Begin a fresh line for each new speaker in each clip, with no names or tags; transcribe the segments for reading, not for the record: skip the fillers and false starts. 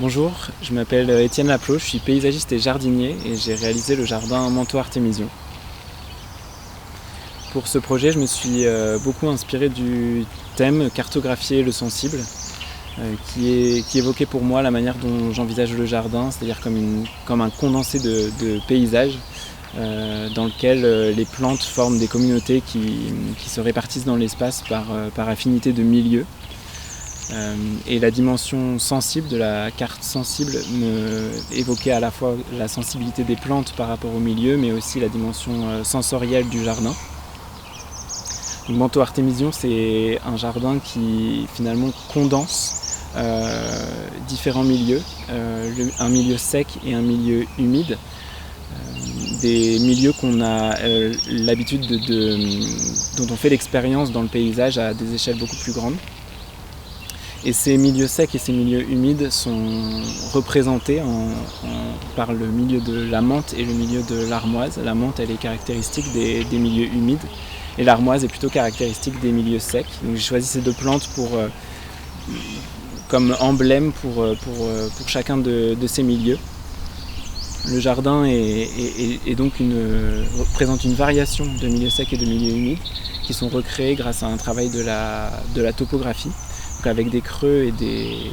Bonjour, je m'appelle Étienne Laplot, je suis paysagiste et jardinier et j'ai réalisé le jardin Manteau Artémision. Pour ce projet, je me suis beaucoup inspiré du thème cartographier le sensible, qui évoquait pour moi la manière dont j'envisage le jardin, c'est-à-dire comme un condensé de paysages dans lequel les plantes forment des communautés qui se répartissent dans l'espace par affinité de milieu. Et la dimension sensible de la carte sensible me évoquait à la fois la sensibilité des plantes par rapport au milieu, mais aussi la dimension sensorielle du jardin. Le Manteau Artémision, c'est un jardin qui finalement condense différents milieux, un milieu sec et un milieu humide, des milieux qu'on a l'habitude dont on fait l'expérience dans le paysage à des échelles beaucoup plus grandes. Et ces milieux secs et ces milieux humides sont représentés par le milieu de la menthe et le milieu de l'armoise. La menthe, elle est caractéristique des milieux humides et l'armoise est plutôt caractéristique des milieux secs. Donc j'ai choisi ces deux plantes comme emblème pour chacun de ces milieux. Le jardin présente une variation de milieux secs et de milieux humides qui sont recréés grâce à un travail de la topographie. Donc avec des creux et des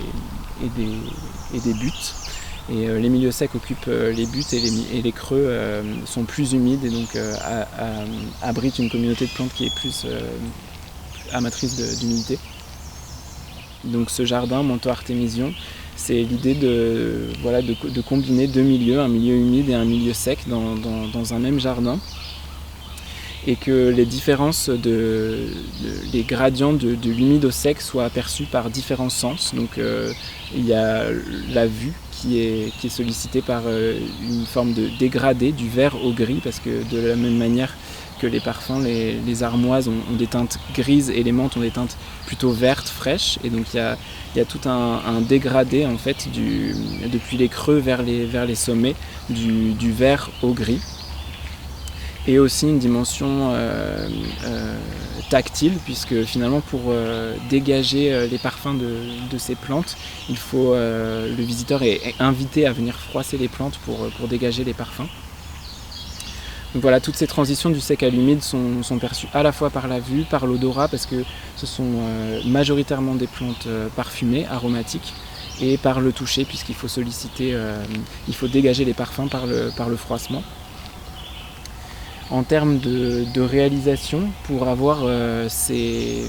buttes. Et les milieux secs occupent les buttes et les creux sont plus humides et donc abritent une communauté de plantes qui est plus amatrice d'humidité. Donc ce jardin, Manteau Artémision, c'est l'idée de combiner deux milieux, un milieu humide et un milieu sec dans un même jardin. Et que les différences, les gradients de l'humide au sec soient aperçus par différents sens. Donc il y a la vue qui est sollicitée par une forme de dégradé du vert au gris, parce que de la même manière que les parfums, les armoises ont des teintes grises et les menthes ont des teintes plutôt vertes, fraîches. Et donc il y a tout un dégradé en fait depuis les creux vers les sommets du vert au gris. Et aussi une dimension tactile, puisque finalement pour dégager les parfums de ces plantes, le visiteur est invité à venir froisser les plantes pour dégager les parfums. Donc voilà, toutes ces transitions du sec à l'humide sont perçues à la fois par la vue, par l'odorat, parce que ce sont majoritairement des plantes parfumées, aromatiques, et par le toucher, puisqu'il faut il faut dégager les parfums par le froissement. En termes de réalisation, pour avoir ces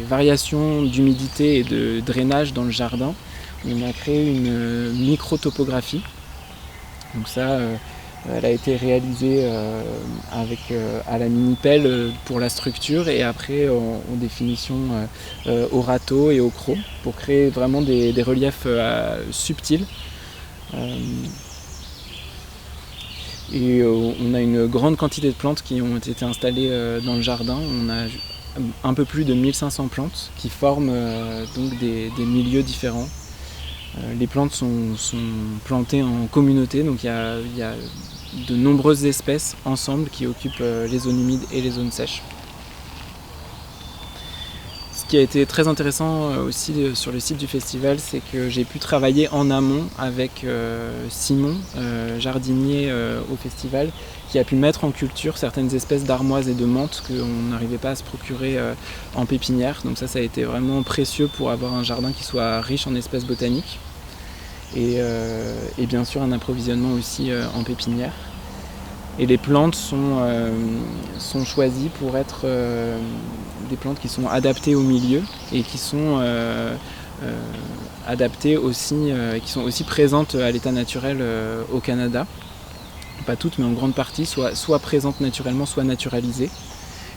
variations d'humidité et de drainage dans le jardin, on a créé une micro-topographie. Donc ça, elle a été réalisée à la mini-pelle pour la structure et après en définition au râteau et au croc pour créer vraiment des reliefs subtils. Et on a une grande quantité de plantes qui ont été installées dans le jardin. On a un peu plus de 1500 plantes qui forment donc des milieux différents. Les plantes sont plantées en communauté, donc il y a de nombreuses espèces ensemble qui occupent les zones humides et les zones sèches. Ce qui a été très intéressant aussi sur le site du festival, c'est que j'ai pu travailler en amont avec Simon, jardinier au festival, qui a pu mettre en culture certaines espèces d'armoises et de menthes qu'on n'arrivait pas à se procurer en pépinière. Donc ça a été vraiment précieux pour avoir un jardin qui soit riche en espèces botaniques et bien sûr un approvisionnement aussi en pépinière. Et les plantes sont choisies pour être des plantes qui sont adaptées au milieu et qui sont adaptées aussi, qui sont aussi présentes à l'état naturel au Canada. Pas toutes, mais en grande partie, soit présentes naturellement, soit naturalisées.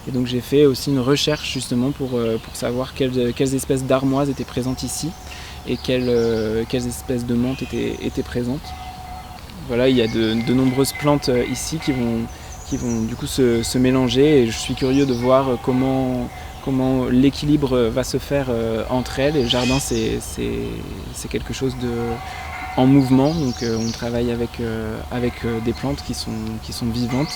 Et donc j'ai fait aussi une recherche justement pour savoir quelles espèces d'armoises étaient présentes ici et quelles espèces de menthes étaient présentes. Voilà, il y a de nombreuses plantes ici qui vont du coup se mélanger et je suis curieux de voir comment l'équilibre va se faire entre elles. Et le jardin, c'est quelque chose en mouvement, donc on travaille avec des plantes qui sont vivantes.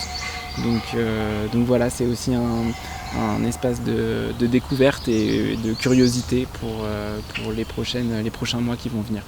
Donc voilà, c'est aussi un espace de découverte et de curiosité pour les prochains mois qui vont venir.